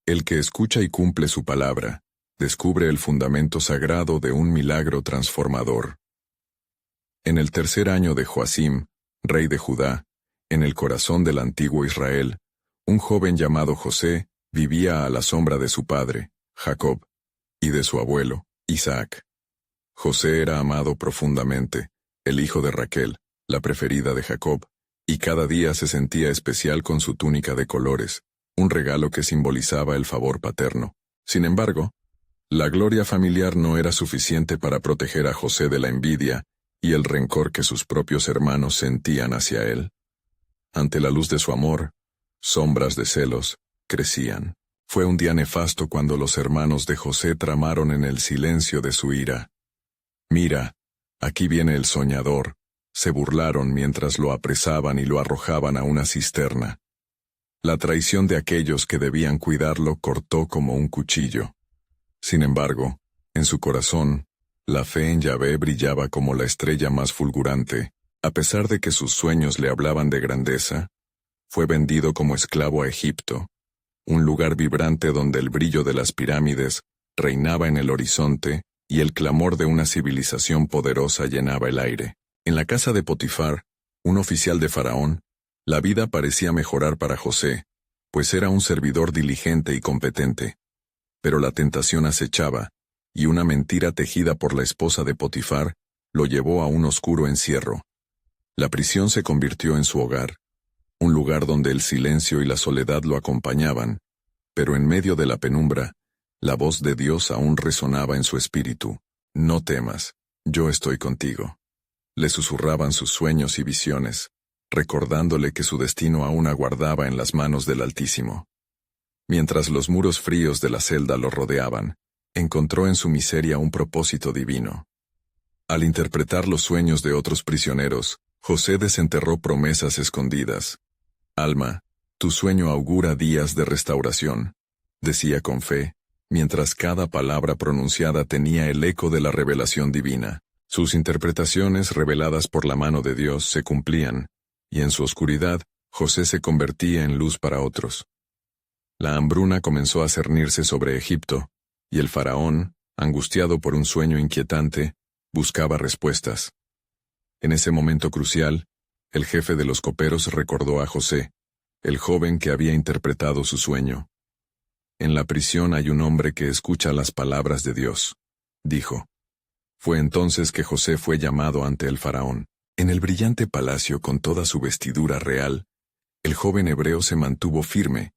El que escucha y cumple su palabra, descubre el fundamento sagrado de un milagro transformador. En el tercer año de Joacim, rey de Judá, en el corazón del antiguo Israel, un joven llamado José vivía a la sombra de su padre, Jacob, y de su abuelo, Isaac. José era amado profundamente, el hijo de Raquel, la preferida de Jacob, y cada día se sentía especial con su túnica de colores, un regalo que simbolizaba el favor paterno. Sin embargo, la gloria familiar no era suficiente para proteger a José de la envidia y el rencor que sus propios hermanos sentían hacia él. Ante la luz de su amor, sombras de celos crecían. Fue un día nefasto cuando los hermanos de José tramaron en el silencio de su ira. «Mira, aquí viene el soñador», se burlaron mientras lo apresaban y lo arrojaban a una cisterna. La traición de aquellos que debían cuidarlo cortó como un cuchillo. Sin embargo, en su corazón, la fe en Yahvé brillaba como la estrella más fulgurante. A pesar de que sus sueños le hablaban de grandeza, fue vendido como esclavo a Egipto, un lugar vibrante donde el brillo de las pirámides reinaba en el horizonte y el clamor de una civilización poderosa llenaba el aire. En la casa de Potifar, un oficial de Faraón, la vida parecía mejorar para José, pues era un servidor diligente y competente. Pero la tentación acechaba, y una mentira tejida por la esposa de Potifar lo llevó a un oscuro encierro. La prisión se convirtió en su hogar, un lugar donde el silencio y la soledad lo acompañaban, pero en medio de la penumbra, la voz de Dios aún resonaba en su espíritu. «No temas, yo estoy contigo». Le susurraban sus sueños y visiones, recordándole que su destino aún aguardaba en las manos del Altísimo. Mientras los muros fríos de la celda lo rodeaban, encontró en su miseria un propósito divino. Al interpretar los sueños de otros prisioneros, José desenterró promesas escondidas. «Alma, tu sueño augura días de restauración», decía con fe, mientras cada palabra pronunciada tenía el eco de la revelación divina. Sus interpretaciones, reveladas por la mano de Dios, se cumplían, y en su oscuridad, José se convertía en luz para otros. La hambruna comenzó a cernirse sobre Egipto, y el faraón, angustiado por un sueño inquietante, buscaba respuestas. En ese momento crucial, el jefe de los coperos recordó a José, el joven que había interpretado su sueño. «En la prisión hay un hombre que escucha las palabras de Dios», dijo. Fue entonces que José fue llamado ante el faraón. En el brillante palacio con toda su vestidura real, el joven hebreo se mantuvo firme,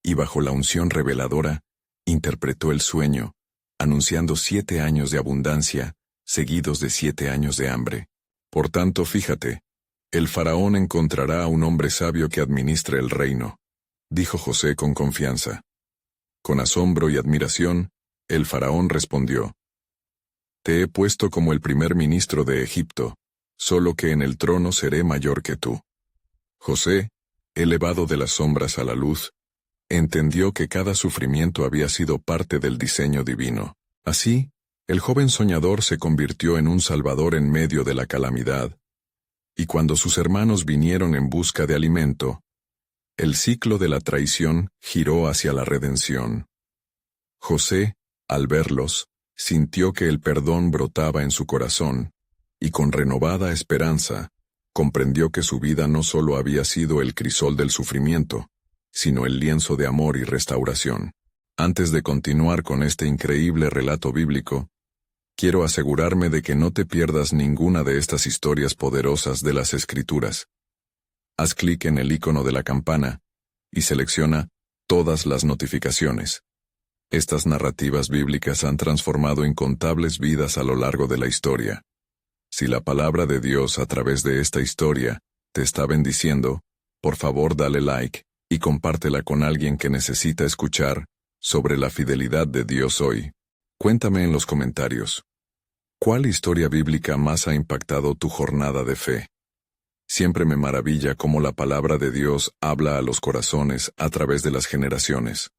y bajo la unción reveladora, interpretó el sueño, anunciando 7 años de abundancia, seguidos de 7 años de hambre. «Por tanto, fíjate, el faraón encontrará a un hombre sabio que administre el reino», dijo José con confianza. Con asombro y admiración, el faraón respondió: «Te he puesto como el primer ministro de Egipto, solo que en el trono seré mayor que tú». José, elevado de las sombras a la luz, entendió que cada sufrimiento había sido parte del diseño divino. Así, el joven soñador se convirtió en un salvador en medio de la calamidad, y cuando sus hermanos vinieron en busca de alimento, el ciclo de la traición giró hacia la redención. José, al verlos, sintió que el perdón brotaba en su corazón, y con renovada esperanza, comprendió que su vida no solo había sido el crisol del sufrimiento, sino el lienzo de amor y restauración. Antes de continuar con este increíble relato bíblico, quiero asegurarme de que no te pierdas ninguna de estas historias poderosas de las Escrituras. Haz clic en el icono de la campana y selecciona todas las notificaciones. Estas narrativas bíblicas han transformado incontables vidas a lo largo de la historia. Si la palabra de Dios a través de esta historia te está bendiciendo, por favor dale like y compártela con alguien que necesita escuchar sobre la fidelidad de Dios hoy. Cuéntame en los comentarios, ¿cuál historia bíblica más ha impactado tu jornada de fe? Siempre me maravilla cómo la palabra de Dios habla a los corazones a través de las generaciones.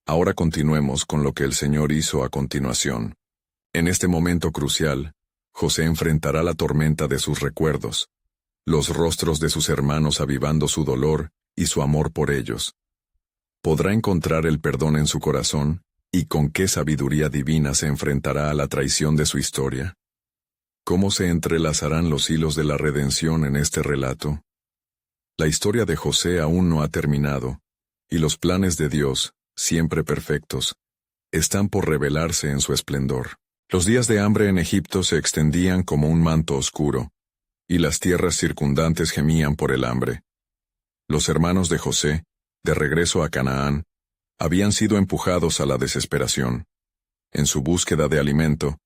Ahora continuemos con lo que el Señor hizo a continuación. En este momento crucial, José enfrentará la tormenta de sus recuerdos, los rostros de sus hermanos avivando su dolor y su amor por ellos. ¿Podrá encontrar el perdón en su corazón? ¿Y con qué sabiduría divina se enfrentará a la traición de su historia? ¿Cómo se entrelazarán los hilos de la redención en este relato? La historia de José aún no ha terminado, y los planes de Dios, siempre perfectos, están por revelarse en su esplendor. Los días de hambre en Egipto se extendían como un manto oscuro, y las tierras circundantes gemían por el hambre. Los hermanos de José, de regreso a Canaán, habían sido empujados a la desesperación. En su búsqueda de alimento,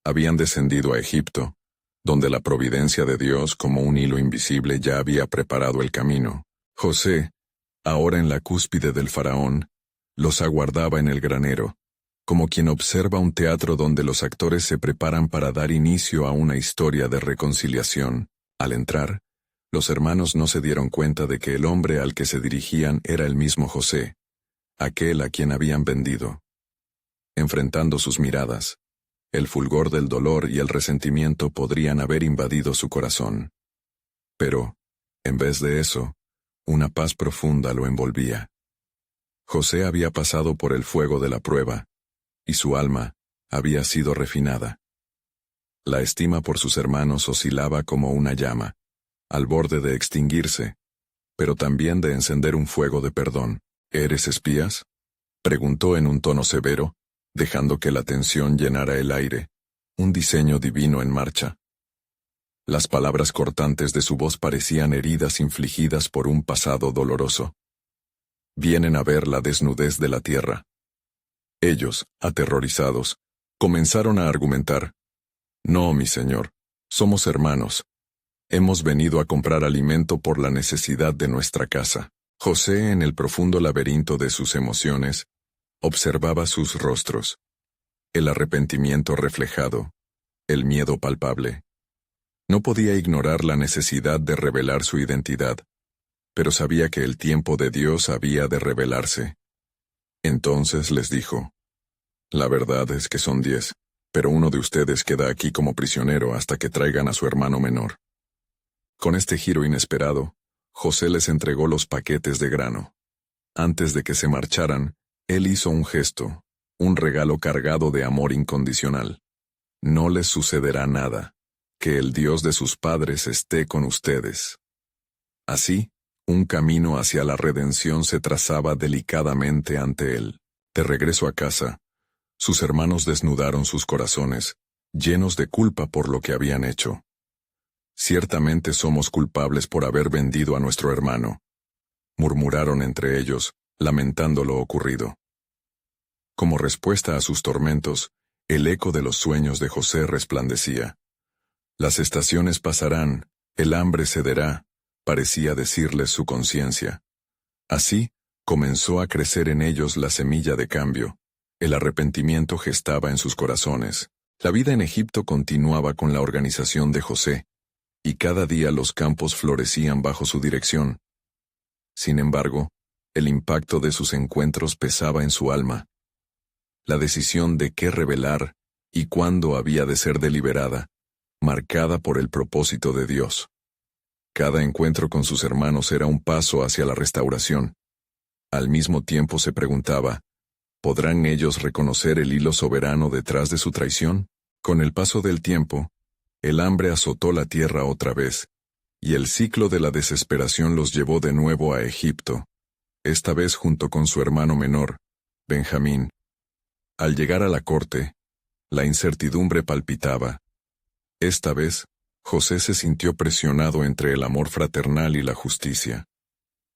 habían descendido a Egipto, donde la providencia de Dios como un hilo invisible ya había preparado el camino. José, ahora en la cúspide del faraón, los aguardaba en el granero, como quien observa un teatro donde los actores se preparan para dar inicio a una historia de reconciliación. Al entrar, los hermanos no se dieron cuenta de que el hombre al que se dirigían era el mismo José, aquel a quien habían vendido. Enfrentando sus miradas, el fulgor del dolor y el resentimiento podrían haber invadido su corazón. Pero, en vez de eso, una paz profunda lo envolvía. José había pasado por el fuego de la prueba, y su alma había sido refinada. La estima por sus hermanos oscilaba como una llama, al borde de extinguirse, pero también de encender un fuego de perdón. ¿Eres espías?, preguntó en un tono severo, dejando que la tensión llenara el aire, un diseño divino en marcha. Las palabras cortantes de su voz parecían heridas infligidas por un pasado doloroso. Vienen a ver la desnudez de la tierra. Ellos, aterrorizados, comenzaron a argumentar. No, mi señor, somos hermanos. Hemos venido a comprar alimento por la necesidad de nuestra casa. José, en el profundo laberinto de sus emociones, observaba sus rostros. El arrepentimiento reflejado, el miedo palpable. No podía ignorar la necesidad de revelar su identidad, pero sabía que el tiempo de Dios había de revelarse. Entonces les dijo, la verdad es que son 10, pero uno de ustedes queda aquí como prisionero hasta que traigan a su hermano menor. Con este giro inesperado, José les entregó los paquetes de grano. Antes de que se marcharan, él hizo un gesto, un regalo cargado de amor incondicional. No les sucederá nada. Que el Dios de sus padres esté con ustedes. Así, un camino hacia la redención se trazaba delicadamente ante él. De regreso a casa, sus hermanos desnudaron sus corazones, llenos de culpa por lo que habían hecho. Ciertamente somos culpables por haber vendido a nuestro hermano, murmuraron entre ellos, lamentando lo ocurrido. Como respuesta a sus tormentos, el eco de los sueños de José resplandecía. Las estaciones pasarán, el hambre cederá, parecía decirles su conciencia. Así, comenzó a crecer en ellos la semilla de cambio. El arrepentimiento gestaba en sus corazones. La vida en Egipto continuaba con la organización de José, y cada día los campos florecían bajo su dirección. Sin embargo, el impacto de sus encuentros pesaba en su alma. La decisión de qué revelar y cuándo había de ser deliberada, marcada por el propósito de Dios. Cada encuentro con sus hermanos era un paso hacia la restauración. Al mismo tiempo se preguntaba, ¿podrán ellos reconocer el hilo soberano detrás de su traición? Con el paso del tiempo, el hambre azotó la tierra otra vez, y el ciclo de la desesperación los llevó de nuevo a Egipto, esta vez junto con su hermano menor, Benjamín. Al llegar a la corte, la incertidumbre palpitaba. Esta vez, José se sintió presionado entre el amor fraternal y la justicia.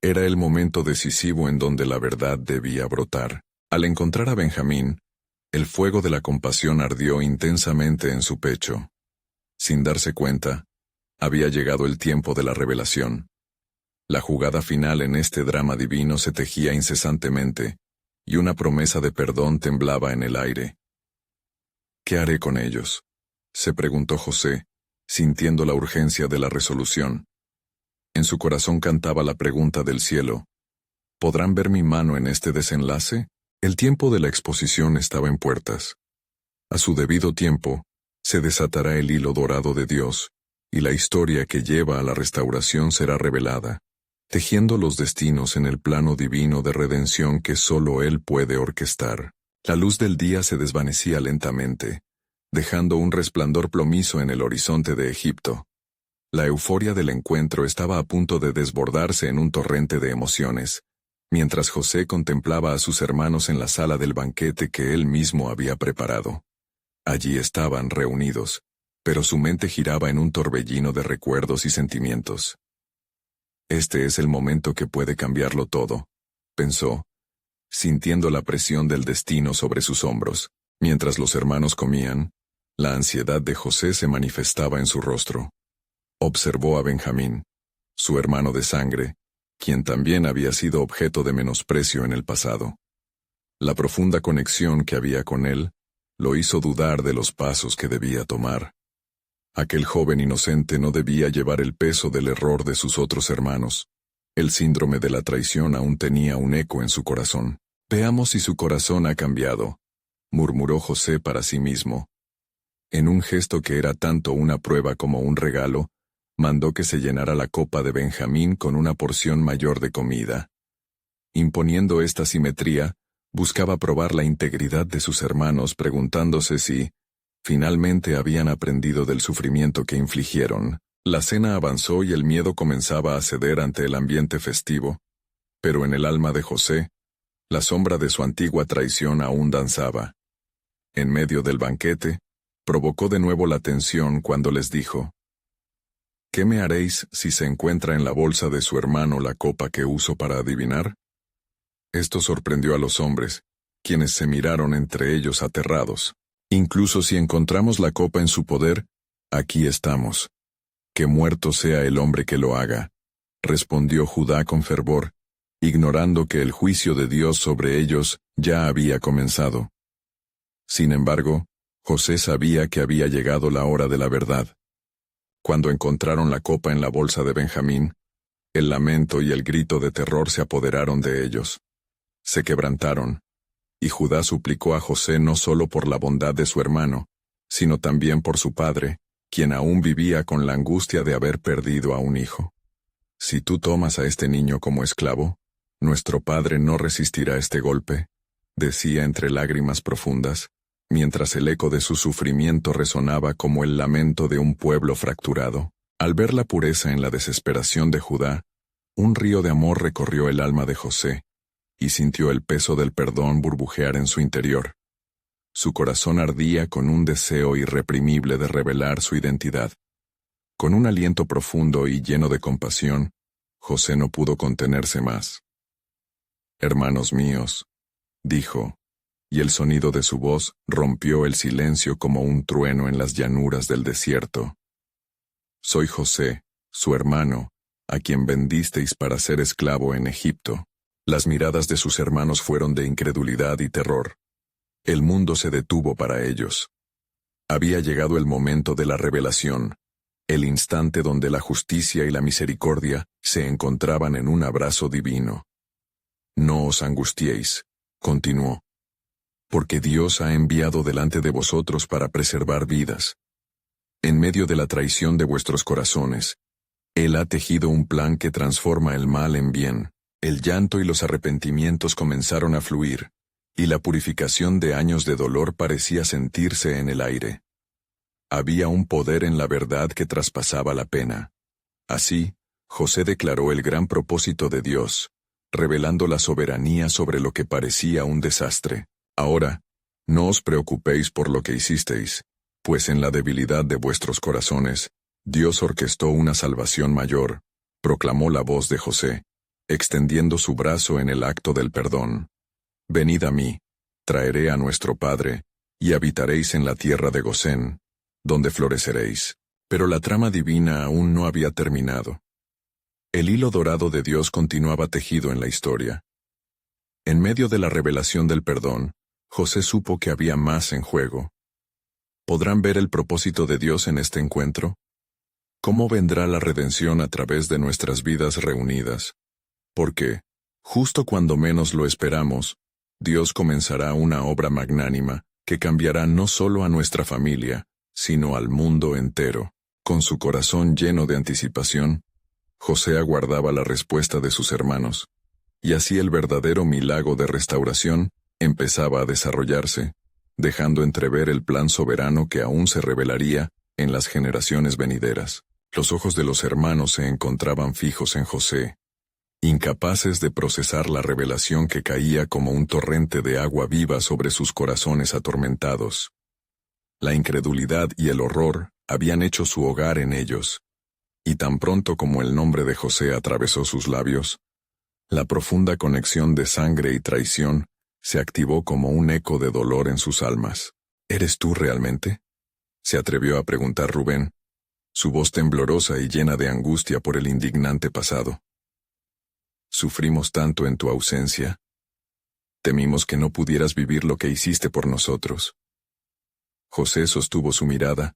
Era el momento decisivo en donde la verdad debía brotar. Al encontrar a Benjamín, el fuego de la compasión ardió intensamente en su pecho. Sin darse cuenta, había llegado el tiempo de la revelación. La jugada final en este drama divino se tejía incesantemente, y una promesa de perdón temblaba en el aire. ¿Qué haré con ellos?, se preguntó José, sintiendo la urgencia de la resolución. En su corazón cantaba la pregunta del cielo: ¿podrán ver mi mano en este desenlace? El tiempo de la exposición estaba en puertas. A su debido tiempo, se desatará el hilo dorado de Dios, y la historia que lleva a la restauración será revelada. tejiendo los destinos en el plano divino de redención que solo Él puede orquestar. La luz del día se desvanecía lentamente, dejando un resplandor plomizo en el horizonte de Egipto. La euforia del encuentro estaba a punto de desbordarse en un torrente de emociones, mientras José contemplaba a sus hermanos en la sala del banquete que él mismo había preparado. Allí estaban reunidos, pero su mente giraba en un torbellino de recuerdos y sentimientos. Este es el momento que puede cambiarlo todo, pensó, sintiendo la presión del destino sobre sus hombros. Mientras los hermanos comían, la ansiedad de José se manifestaba en su rostro. Observó a Benjamín, su hermano de sangre, quien también había sido objeto de menosprecio en el pasado. La profunda conexión que había con él lo hizo dudar de los pasos que debía tomar. Aquel joven inocente no debía llevar el peso del error de sus otros hermanos. El síndrome de la traición aún tenía un eco en su corazón. Veamos si su corazón ha cambiado, murmuró José para sí mismo. En un gesto que era tanto una prueba como un regalo, mandó que se llenara la copa de Benjamín con una porción mayor de comida. Imponiendo esta simetría, buscaba probar la integridad de sus hermanos preguntándose si, finalmente habían aprendido del sufrimiento que infligieron. La cena avanzó y el miedo comenzaba a ceder ante el ambiente festivo, pero en el alma de José, la sombra de su antigua traición aún danzaba. En medio del banquete, provocó de nuevo la tensión cuando les dijo: ¿Qué me haréis si se encuentra en la bolsa de su hermano la copa que uso para adivinar? Esto sorprendió a los hombres, quienes se miraron entre ellos aterrados. Incluso si encontramos la copa en su poder, aquí estamos. Que muerto sea el hombre que lo haga, respondió Judá con fervor, ignorando que el juicio de Dios sobre ellos ya había comenzado. Sin embargo, José sabía que había llegado la hora de la verdad. Cuando encontraron la copa en la bolsa de Benjamín, el lamento y el grito de terror se apoderaron de ellos. Se quebrantaron, y Judá suplicó a José no solo por la bondad de su hermano, sino también por su padre, quien aún vivía con la angustia de haber perdido a un hijo. Si tú tomas a este niño como esclavo, nuestro padre no resistirá este golpe, decía entre lágrimas profundas, mientras el eco de su sufrimiento resonaba como el lamento de un pueblo fracturado. Al ver la pureza en la desesperación de Judá, un río de amor recorrió el alma de José, y sintió el peso del perdón burbujear en su interior. Su corazón ardía con un deseo irreprimible de revelar su identidad. Con un aliento profundo y lleno de compasión, José no pudo contenerse más. «Hermanos míos», dijo, y el sonido de su voz rompió el silencio como un trueno en las llanuras del desierto. «Soy José, su hermano, a quien vendisteis para ser esclavo en Egipto». Las miradas de sus hermanos fueron de incredulidad y terror. El mundo se detuvo para ellos. Había llegado el momento de la revelación, el instante donde la justicia y la misericordia se encontraban en un abrazo divino. «No os angustiéis», continuó, «porque Dios ha enviado delante de vosotros para preservar vidas. En medio de la traición de vuestros corazones, Él ha tejido un plan que transforma el mal en bien». El llanto y los arrepentimientos comenzaron a fluir, y la purificación de años de dolor parecía sentirse en el aire. Había un poder en la verdad que traspasaba la pena. Así, José declaró el gran propósito de Dios, revelando la soberanía sobre lo que parecía un desastre. «Ahora, no os preocupéis por lo que hicisteis, pues en la debilidad de vuestros corazones, Dios orquestó una salvación mayor», proclamó la voz de José, extendiendo su brazo en el acto del perdón. «Venid a mí, traeré a nuestro Padre, y habitaréis en la tierra de Gosén, donde floreceréis». Pero la trama divina aún no había terminado. El hilo dorado de Dios continuaba tejido en la historia. En medio de la revelación del perdón, José supo que había más en juego. ¿Podrán ver el propósito de Dios en este encuentro? ¿Cómo vendrá la redención a través de nuestras vidas reunidas? Porque, justo cuando menos lo esperamos, Dios comenzará una obra magnánima que cambiará no solo a nuestra familia, sino al mundo entero. Con su corazón lleno de anticipación, José aguardaba la respuesta de sus hermanos, y así el verdadero milagro de restauración empezaba a desarrollarse, dejando entrever el plan soberano que aún se revelaría en las generaciones venideras. Los ojos de los hermanos se encontraban fijos en José, incapaces de procesar la revelación que caía como un torrente de agua viva sobre sus corazones atormentados. La incredulidad y el horror habían hecho su hogar en ellos, y tan pronto como el nombre de José atravesó sus labios, la profunda conexión de sangre y traición se activó como un eco de dolor en sus almas. ¿Eres tú realmente?, se atrevió a preguntar Rubén, su voz temblorosa y llena de angustia por el indignante pasado. Sufrimos tanto en tu ausencia. Temimos que no pudieras vivir lo que hiciste por nosotros. José sostuvo su mirada,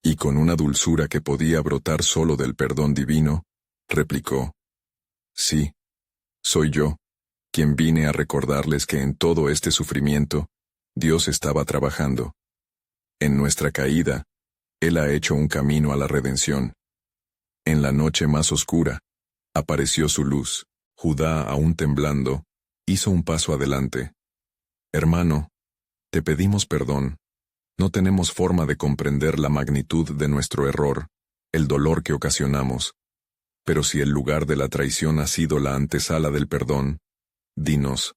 y con una dulzura que podía brotar solo del perdón divino, replicó: Sí, soy yo, quien vine a recordarles que en todo este sufrimiento, Dios estaba trabajando. En nuestra caída, Él ha hecho un camino a la redención. En la noche más oscura, apareció su luz. Judá, aún temblando, hizo un paso adelante. Hermano, te pedimos perdón. No tenemos forma de comprender la magnitud de nuestro error, el dolor que ocasionamos. Pero si el lugar de la traición ha sido la antesala del perdón, dinos,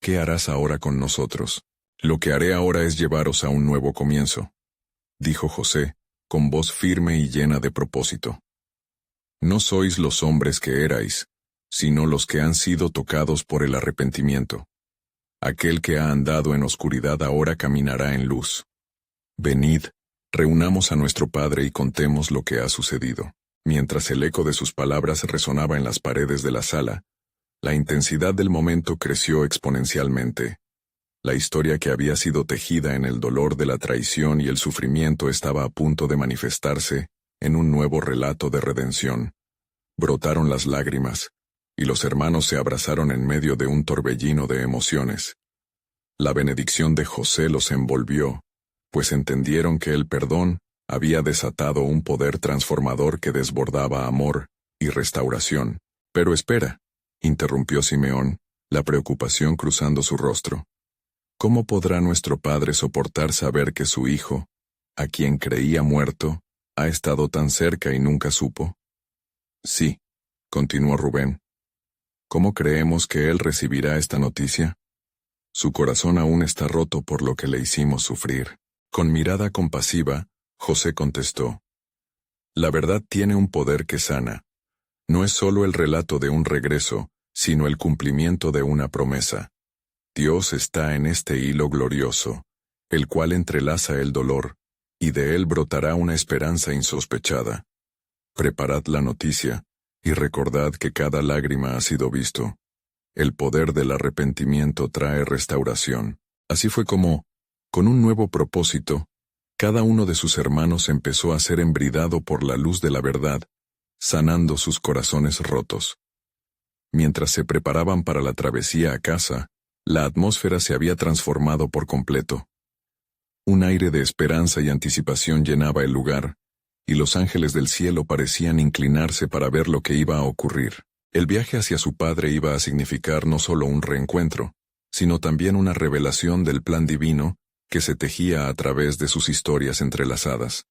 ¿qué harás ahora con nosotros? Lo que haré ahora es llevaros a un nuevo comienzo, dijo José, con voz firme y llena de propósito. No sois los hombres que erais, sino los que han sido tocados por el arrepentimiento. Aquel que ha andado en oscuridad ahora caminará en luz. Venid, reunamos a nuestro Padre y contemos lo que ha sucedido. Mientras el eco de sus palabras resonaba en las paredes de la sala, la intensidad del momento creció exponencialmente. La historia que había sido tejida en el dolor de la traición y el sufrimiento estaba a punto de manifestarse en un nuevo relato de redención. Brotaron las lágrimas, y los hermanos se abrazaron en medio de un torbellino de emociones. La benedicción de José los envolvió, pues entendieron que el perdón había desatado un poder transformador que desbordaba amor y restauración. Pero espera, interrumpió Simeón, la preocupación cruzando su rostro. ¿Cómo podrá nuestro padre soportar saber que su hijo, a quien creía muerto, ha estado tan cerca y nunca supo? Sí, continuó Rubén. ¿Cómo creemos que él recibirá esta noticia? Su corazón aún está roto por lo que le hicimos sufrir. Con mirada compasiva, José contestó: La verdad tiene un poder que sana. No es solo el relato de un regreso, sino el cumplimiento de una promesa. Dios está en este hilo glorioso, el cual entrelaza el dolor, y de él brotará una esperanza insospechada. Preparad la noticia, y recordad que cada lágrima ha sido visto. El poder del arrepentimiento trae restauración. Así fue como, con un nuevo propósito, cada uno de sus hermanos empezó a ser embridado por la luz de la verdad, sanando sus corazones rotos. Mientras se preparaban para la travesía a casa, la atmósfera se había transformado por completo. Un aire de esperanza y anticipación llenaba el lugar, y los ángeles del cielo parecían inclinarse para ver lo que iba a ocurrir. El viaje hacia su padre iba a significar no solo un reencuentro, sino también una revelación del plan divino que se tejía a través de sus historias entrelazadas.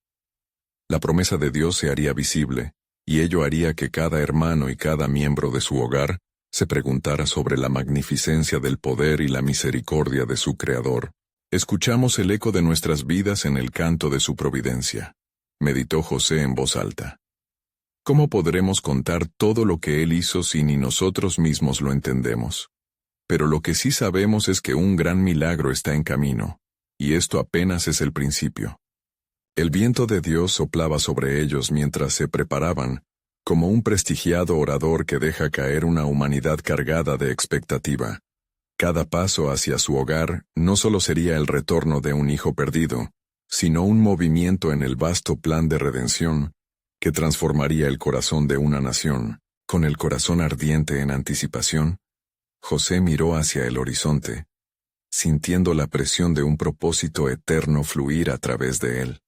La promesa de Dios se haría visible, y ello haría que cada hermano y cada miembro de su hogar se preguntara sobre la magnificencia del poder y la misericordia de su Creador. Escuchamos el eco de nuestras vidas en el canto de su providencia, meditó José en voz alta. ¿Cómo podremos contar todo lo que Él hizo si ni nosotros mismos lo entendemos? Pero lo que sí sabemos es que un gran milagro está en camino, y esto apenas es el principio. El viento de Dios soplaba sobre ellos mientras se preparaban, como un prestigiado orador que deja caer una humanidad cargada de expectativa. Cada paso hacia su hogar no solo sería el retorno de un hijo perdido, sino un movimiento en el vasto plan de redención que transformaría el corazón de una nación. Con el corazón ardiente en anticipación, José miró hacia el horizonte, sintiendo la presión de un propósito eterno fluir a través de él.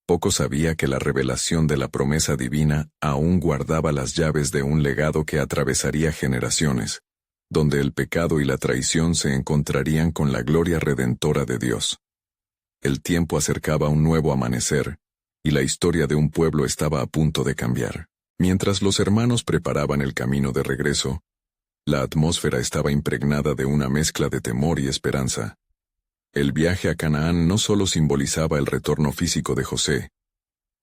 Poco sabía que la revelación de la promesa divina aún guardaba las llaves de un legado que atravesaría generaciones, donde el pecado y la traición se encontrarían con la gloria redentora de Dios. El tiempo acercaba un nuevo amanecer, y la historia de un pueblo estaba a punto de cambiar. Mientras los hermanos preparaban el camino de regreso, la atmósfera estaba impregnada de una mezcla de temor y esperanza. El viaje a Canaán no solo simbolizaba el retorno físico de José.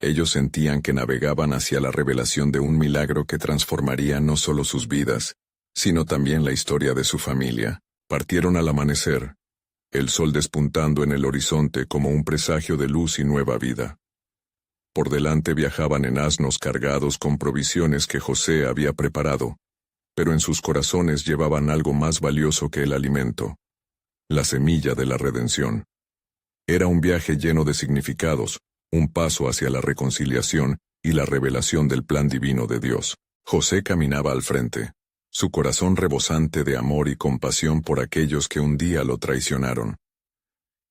Ellos sentían que navegaban hacia la revelación de un milagro que transformaría no solo sus vidas, sino también la historia de su familia. Partieron al amanecer, el sol despuntando en el horizonte como un presagio de luz y nueva vida. Por delante viajaban en asnos cargados con provisiones que José había preparado, pero en sus corazones llevaban algo más valioso que el alimento: la semilla de la redención. Era un viaje lleno de significados, un paso hacia la reconciliación y la revelación del plan divino de Dios. José caminaba al frente, su corazón rebosante de amor y compasión por aquellos que un día lo traicionaron.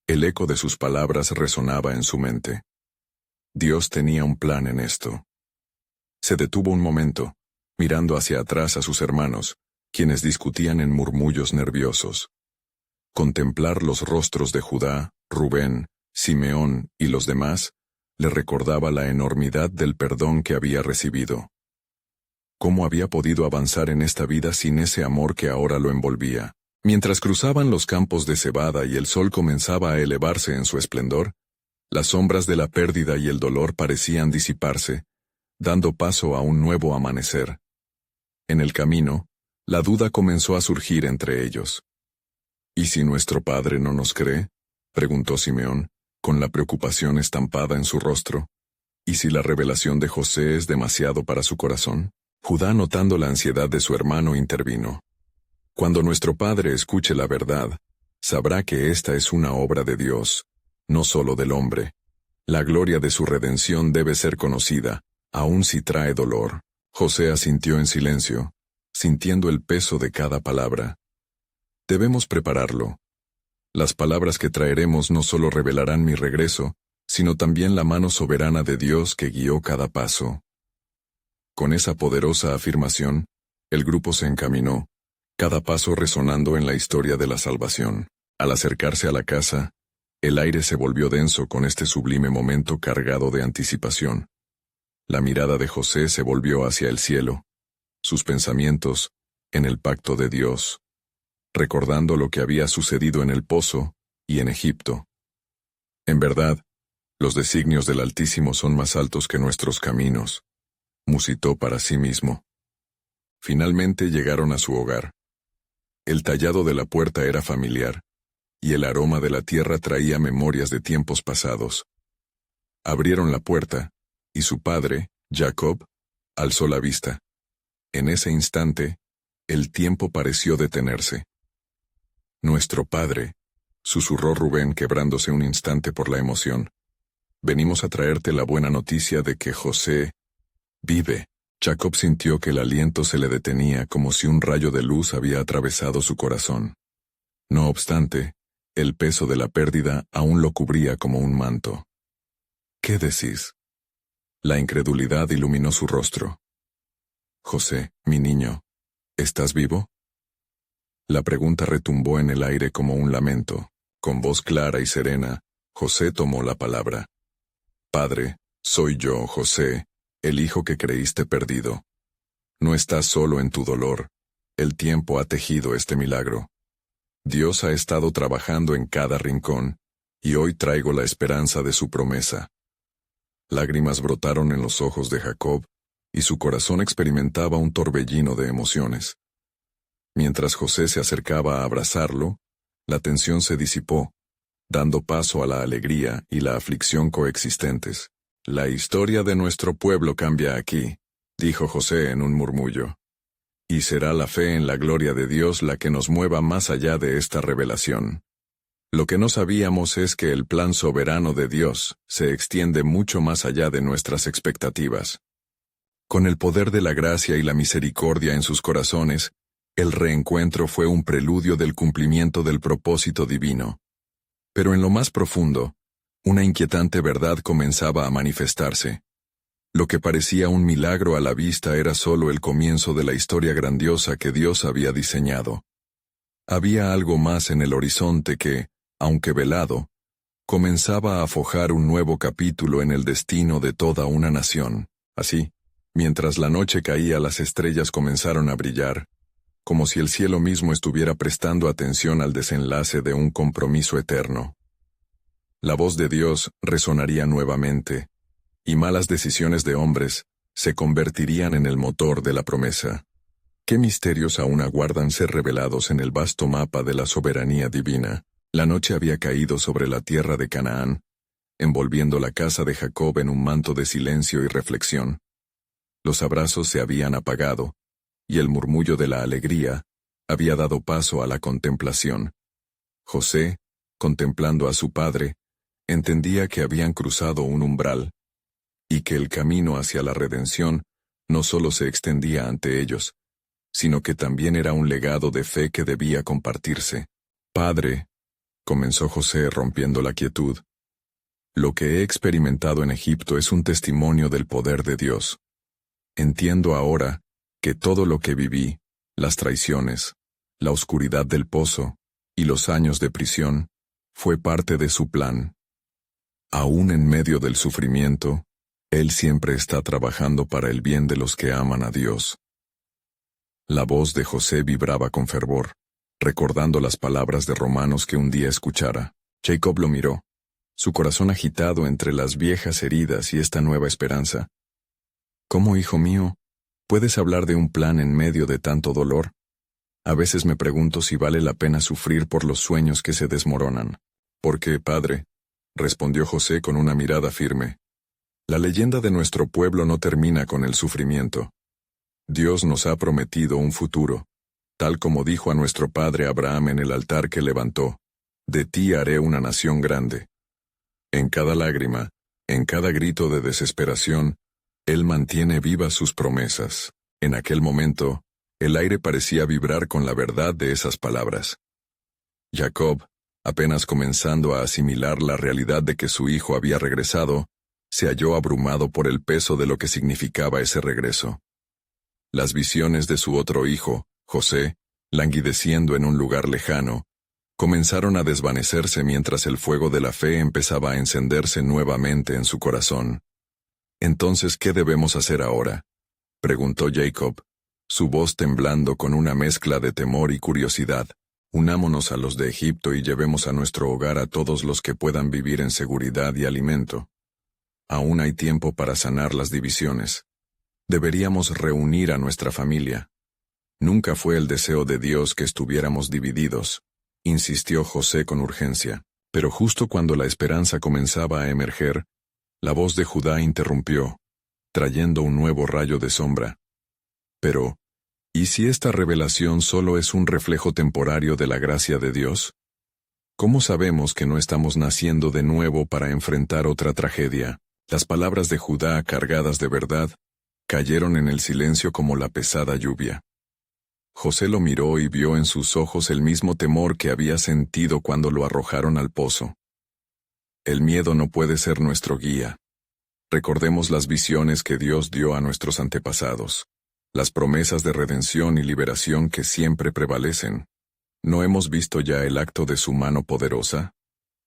El eco de sus palabras resonaba en su mente. Dios tenía un plan en esto. Se detuvo un momento, mirando hacia atrás a sus hermanos, quienes discutían en murmullos nerviosos. Contemplar los rostros de Judá, Rubén, Simeón y los demás le recordaba la enormidad del perdón que había recibido. ¿Cómo había podido avanzar en esta vida sin ese amor que ahora lo envolvía? Mientras cruzaban los campos de cebada y el sol comenzaba a elevarse en su esplendor, las sombras de la pérdida y el dolor parecían disiparse, dando paso a un nuevo amanecer. En el camino, la duda comenzó a surgir entre ellos. ¿Y si nuestro padre no nos cree?, preguntó Simeón, con la preocupación estampada en su rostro. ¿Y si la revelación de José es demasiado para su corazón? Judá, notando la ansiedad de su hermano, intervino. Cuando nuestro padre escuche la verdad, sabrá que esta es una obra de Dios, no solo del hombre. La gloria de su redención debe ser conocida, aun si trae dolor. José asintió en silencio, sintiendo el peso de cada palabra. Debemos prepararlo. Las palabras que traeremos no solo revelarán mi regreso, sino también la mano soberana de Dios que guió cada paso. Con esa poderosa afirmación, el grupo se encaminó, cada paso resonando en la historia de la salvación. Al acercarse a la casa, el aire se volvió denso con este sublime momento cargado de anticipación. La mirada de José se volvió hacia el cielo, sus pensamientos en el pacto de Dios, recordando lo que había sucedido en el pozo y en Egipto. En verdad, los designios del Altísimo son más altos que nuestros caminos, musitó para sí mismo. Finalmente llegaron a su hogar. El tallado de la puerta era familiar, y el aroma de la tierra traía memorias de tiempos pasados. Abrieron la puerta, y su padre, Jacob, alzó la vista. En ese instante, el tiempo pareció detenerse. Nuestro padre, susurró Rubén, quebrándose un instante por la emoción. Venimos a traerte la buena noticia de que José vive. Jacob sintió que el aliento se le detenía como si un rayo de luz había atravesado su corazón. No obstante, el peso de la pérdida aún lo cubría como un manto. ¿Qué decís? La incredulidad iluminó su rostro. José, mi niño, ¿estás vivo? La pregunta retumbó en el aire como un lamento. Con voz clara y serena, José tomó la palabra. Padre, soy yo, José, el hijo que creíste perdido. No estás solo en tu dolor. El tiempo ha tejido este milagro. Dios ha estado trabajando en cada rincón, y hoy traigo la esperanza de su promesa. Lágrimas brotaron en los ojos de Jacob, y su corazón experimentaba un torbellino de emociones. Mientras José se acercaba a abrazarlo, la tensión se disipó, dando paso a la alegría y la aflicción coexistentes. La historia de nuestro pueblo cambia aquí, dijo José en un murmullo. Y será la fe en la gloria de Dios la que nos mueva más allá de esta revelación. Lo que no sabíamos es que el plan soberano de Dios se extiende mucho más allá de nuestras expectativas. Con el poder de la gracia y la misericordia en sus corazones, el reencuentro fue un preludio del cumplimiento del propósito divino. Pero en lo más profundo, Una inquietante verdad comenzaba a manifestarse. Lo que parecía un milagro a la vista era solo el comienzo de la historia grandiosa que Dios había diseñado. Había algo más en el horizonte que, aunque velado, comenzaba a forjar un nuevo capítulo en el destino de toda una nación. Así, mientras la noche caía, las estrellas comenzaron a brillar, como si el cielo mismo estuviera prestando atención al desenlace de un compromiso eterno. La voz de Dios resonaría nuevamente, y malas decisiones de hombres se convertirían en el motor de la promesa. ¿Qué misterios aún aguardan ser revelados en el vasto mapa de la soberanía divina? La noche había caído sobre la tierra de Canaán, envolviendo la casa de Jacob en un manto de silencio y reflexión. Los abrazos se habían apagado, y el murmullo de la alegría había dado paso a la contemplación. José, contemplando a su padre, entendía que habían cruzado un umbral, y que el camino hacia la redención no solo se extendía ante ellos, sino que también era un legado de fe que debía compartirse. «Padre», comenzó José rompiendo la quietud, «lo que he experimentado en Egipto es un testimonio del poder de Dios. Entiendo ahora que todo lo que viví, las traiciones, la oscuridad del pozo y los años de prisión, fue parte de su plan. Aún en medio del sufrimiento, Él siempre está trabajando para el bien de los que aman a Dios». La voz de José vibraba con fervor, recordando las palabras de Romanos que un día escuchara. Jacob lo miró, su corazón agitado entre las viejas heridas y esta nueva esperanza. «¿Cómo, hijo mío, puedes hablar de un plan en medio de tanto dolor? A veces me pregunto si vale la pena sufrir por los sueños que se desmoronan». «Porque, padre», respondió José con una mirada firme, «la leyenda de nuestro pueblo no termina con el sufrimiento. Dios nos ha prometido un futuro, tal como dijo a nuestro padre Abraham en el altar que levantó: de ti haré una nación grande». En cada lágrima, en cada grito de desesperación, Él mantiene vivas sus promesas. En aquel momento, el aire parecía vibrar con la verdad de esas palabras. Jacob, apenas comenzando a asimilar la realidad de que su hijo había regresado, se halló abrumado por el peso de lo que significaba ese regreso. Las visiones de su otro hijo, José, languideciendo en un lugar lejano, comenzaron a desvanecerse mientras el fuego de la fe empezaba a encenderse nuevamente en su corazón. «Entonces, ¿qué debemos hacer ahora?», preguntó Jacob, su voz temblando con una mezcla de temor y curiosidad. «Unámonos a los de Egipto y llevemos a nuestro hogar a todos los que puedan vivir en seguridad y alimento. Aún hay tiempo para sanar las divisiones. Deberíamos reunir a nuestra familia. Nunca fue el deseo de Dios que estuviéramos divididos», insistió José con urgencia. Pero justo cuando la esperanza comenzaba a emerger, la voz de Judá interrumpió, trayendo un nuevo rayo de sombra. «Pero, ¿y si esta revelación solo es un reflejo temporario de la gracia de Dios? ¿Cómo sabemos que no estamos naciendo de nuevo para enfrentar otra tragedia?» Las palabras de Judá, cargadas de verdad, cayeron en el silencio como la pesada lluvia. José lo miró y vio en sus ojos el mismo temor que había sentido cuando lo arrojaron al pozo. El miedo no puede ser nuestro guía. Recordemos las visiones que Dios dio a nuestros antepasados, las promesas de redención y liberación que siempre prevalecen. ¿No hemos visto ya el acto de su mano poderosa?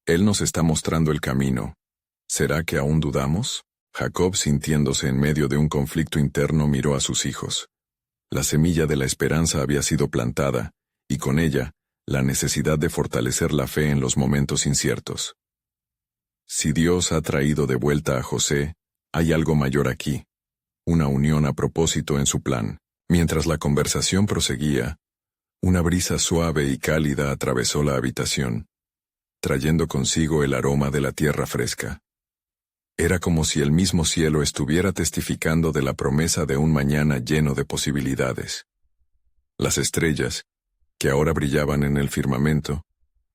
Él nos está mostrando el camino. ¿Será que aún dudamos? Jacob, sintiéndose en medio de un conflicto interno, miró a sus hijos. La semilla de la esperanza había sido plantada, y con ella, la necesidad de fortalecer la fe en los momentos inciertos. Si Dios ha traído de vuelta a José, hay algo mayor aquí, una unión a propósito en su plan. Mientras la conversación proseguía, una brisa suave y cálida atravesó la habitación, trayendo consigo el aroma de la tierra fresca. Era como si el mismo cielo estuviera testificando de la promesa de un mañana lleno de posibilidades. Las estrellas, que ahora brillaban en el firmamento,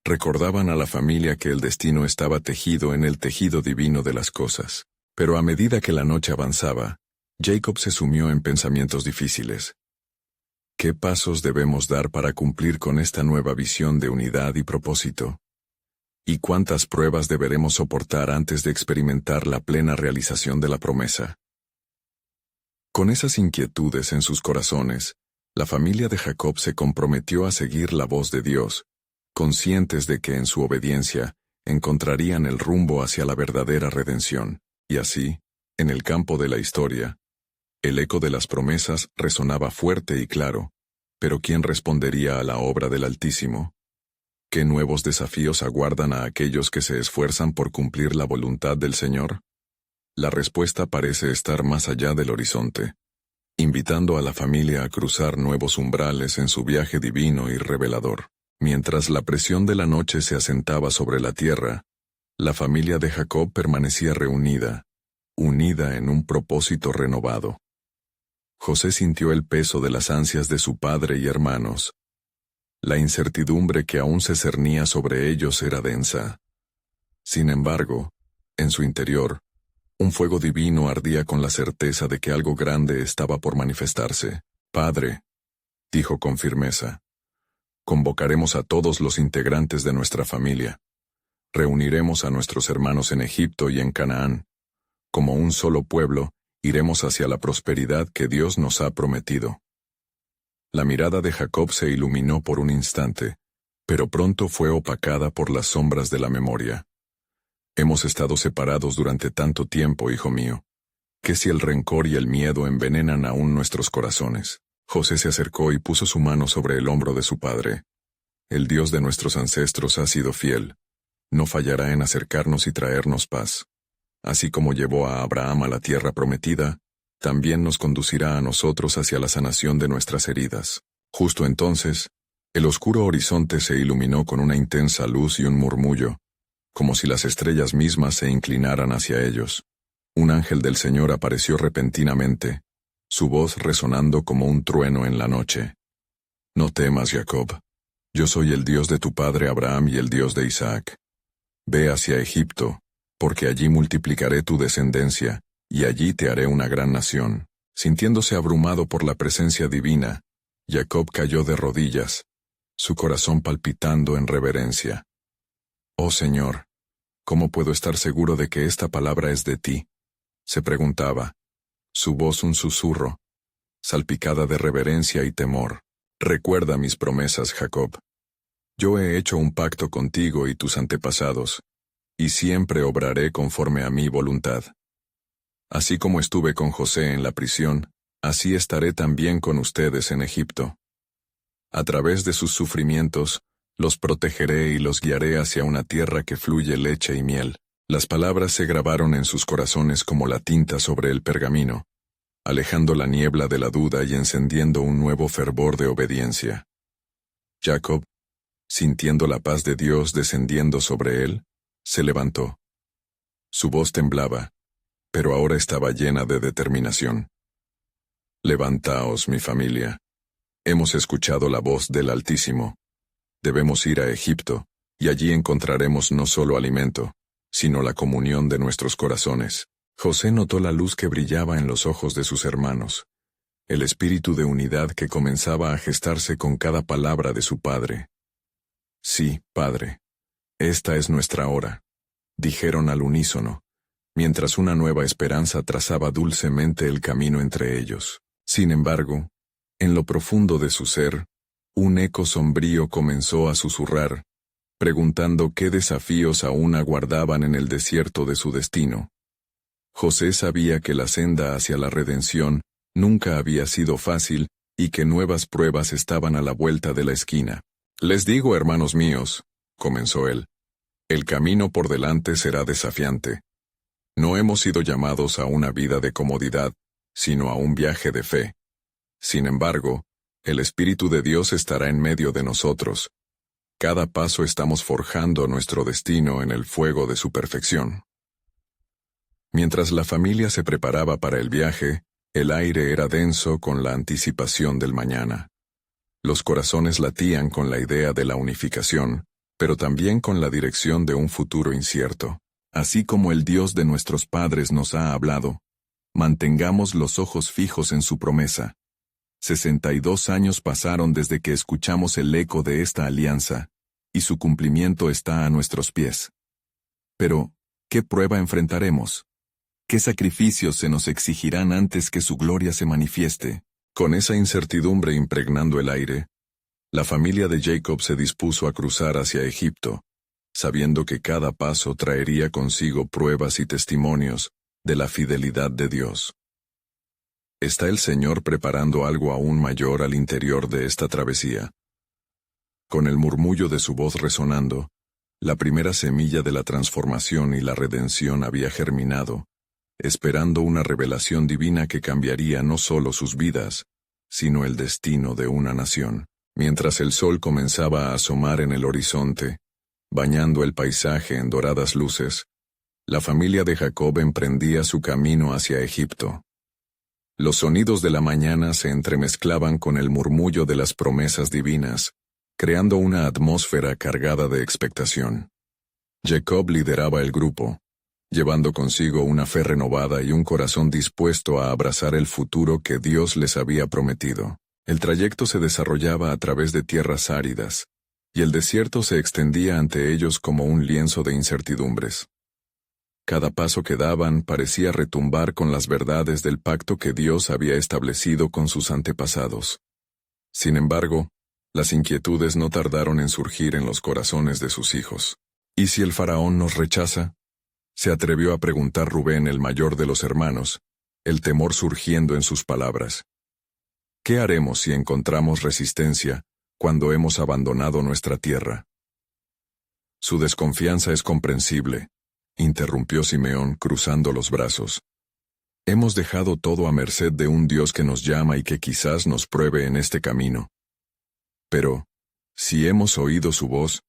recordaban a la familia que el destino estaba tejido en el tejido divino de las cosas. Pero a medida que la noche avanzaba, Jacob se sumió en pensamientos difíciles. ¿Qué pasos debemos dar para cumplir con esta nueva visión de unidad y propósito? ¿Y cuántas pruebas deberemos soportar antes de experimentar la plena realización de la promesa? Con esas inquietudes en sus corazones, la familia de Jacob se comprometió a seguir la voz de Dios, conscientes de que en su obediencia encontrarían el rumbo hacia la verdadera redención. Y así, en el campo de la historia, el eco de las promesas resonaba fuerte y claro, pero ¿quién respondería a la obra del Altísimo? ¿Qué nuevos desafíos aguardan a aquellos que se esfuerzan por cumplir la voluntad del Señor? La respuesta parece estar más allá del horizonte, invitando a la familia a cruzar nuevos umbrales en su viaje divino y revelador. Mientras la presión de la noche se asentaba sobre la tierra, la familia de Jacob permanecía reunida, unida en un propósito renovado. José sintió el peso de las ansias de su padre y hermanos. La incertidumbre que aún se cernía sobre ellos era densa. Sin embargo, en su interior, un fuego divino ardía con la certeza de que algo grande estaba por manifestarse. «Padre», dijo con firmeza, «convocaremos a todos los integrantes de nuestra familia. Reuniremos a nuestros hermanos en Egipto y en Canaán. Como un solo pueblo, iremos hacia la prosperidad que Dios nos ha prometido». La mirada de Jacob se iluminó por un instante, pero pronto fue opacada por las sombras de la memoria. «Hemos estado separados durante tanto tiempo, hijo mío. ¿Qué si el rencor y el miedo envenenan aún nuestros corazones?» José se acercó y puso su mano sobre el hombro de su padre. «El Dios de nuestros ancestros ha sido fiel. No fallará en acercarnos y traernos paz. Así como llevó a Abraham a la tierra prometida, también nos conducirá a nosotros hacia la sanación de nuestras heridas». Justo entonces, el oscuro horizonte se iluminó con una intensa luz y un murmullo, como si las estrellas mismas se inclinaran hacia ellos. Un ángel del Señor apareció repentinamente, su voz resonando como un trueno en la noche. «No temas, Jacob. Yo soy el Dios de tu padre Abraham y el Dios de Isaac. Ve hacia Egipto, porque allí multiplicaré tu descendencia, y allí te haré una gran nación». Sintiéndose abrumado por la presencia divina, Jacob cayó de rodillas, su corazón palpitando en reverencia. «Oh Señor, ¿cómo puedo estar seguro de que esta palabra es de ti?», se preguntaba, su voz un susurro, salpicada de reverencia y temor. «Recuerda mis promesas, Jacob. Yo he hecho un pacto contigo y tus antepasados, y siempre obraré conforme a mi voluntad. Así como estuve con José en la prisión, así estaré también con ustedes en Egipto. A través de sus sufrimientos, los protegeré y los guiaré hacia una tierra que fluye leche y miel». Las palabras se grabaron en sus corazones como la tinta sobre el pergamino, alejando la niebla de la duda y encendiendo un nuevo fervor de obediencia. Jacob, sintiendo la paz de Dios descendiendo sobre él, se levantó. Su voz temblaba, pero ahora estaba llena de determinación. «Levantaos, mi familia. Hemos escuchado la voz del Altísimo. Debemos ir a Egipto, y allí encontraremos no solo alimento, sino la comunión de nuestros corazones». José notó la luz que brillaba en los ojos de sus hermanos, el espíritu de unidad que comenzaba a gestarse con cada palabra de su padre. «Sí, padre, esta es nuestra hora», dijeron al unísono, mientras una nueva esperanza trazaba dulcemente el camino entre ellos. Sin embargo, en lo profundo de su ser, un eco sombrío comenzó a susurrar, preguntando qué desafíos aún aguardaban en el desierto de su destino. José sabía que la senda hacia la redención nunca había sido fácil y que nuevas pruebas estaban a la vuelta de la esquina. «Les digo, hermanos míos», comenzó él, «el camino por delante será desafiante. No hemos sido llamados a una vida de comodidad, sino a un viaje de fe. Sin embargo, el Espíritu de Dios estará en medio de nosotros. Cada paso estamos forjando nuestro destino en el fuego de su perfección». Mientras la familia se preparaba para el viaje, el aire era denso con la anticipación del mañana. Los corazones latían con la idea de la unificación, pero también con la dirección de un futuro incierto. Así como el Dios de nuestros padres nos ha hablado, mantengamos los ojos fijos en su promesa. 62 años pasaron desde que escuchamos el eco de esta alianza, y su cumplimiento está a nuestros pies. Pero, ¿qué prueba enfrentaremos? ¿Qué sacrificios se nos exigirán antes que su gloria se manifieste? Con esa incertidumbre impregnando el aire, la familia de Jacob se dispuso a cruzar hacia Egipto, sabiendo que cada paso traería consigo pruebas y testimonios de la fidelidad de Dios. ¿Está el Señor preparando algo aún mayor al interior de esta travesía? Con el murmullo de su voz resonando, la primera semilla de la transformación y la redención había germinado, esperando una revelación divina que cambiaría no solo sus vidas, sino el destino de una nación. Mientras el sol comenzaba a asomar en el horizonte, bañando el paisaje en doradas luces, la familia de Jacob emprendía su camino hacia Egipto. Los sonidos de la mañana se entremezclaban con el murmullo de las promesas divinas, creando una atmósfera cargada de expectación. Jacob lideraba el grupo, llevando consigo una fe renovada y un corazón dispuesto a abrazar el futuro que Dios les había prometido. El trayecto se desarrollaba a través de tierras áridas, y el desierto se extendía ante ellos como un lienzo de incertidumbres. Cada paso que daban parecía retumbar con las verdades del pacto que Dios había establecido con sus antepasados. Sin embargo, las inquietudes no tardaron en surgir en los corazones de sus hijos. ¿Y si el faraón nos rechaza? Se atrevió a preguntar Rubén, el mayor de los hermanos, el temor surgiendo en sus palabras. ¿Qué haremos si encontramos resistencia cuando hemos abandonado nuestra tierra? Su desconfianza es comprensible, interrumpió Simeón cruzando los brazos. Hemos dejado todo a merced de un Dios que nos llama y que quizás nos pruebe en este camino. Pero, si hemos oído su voz,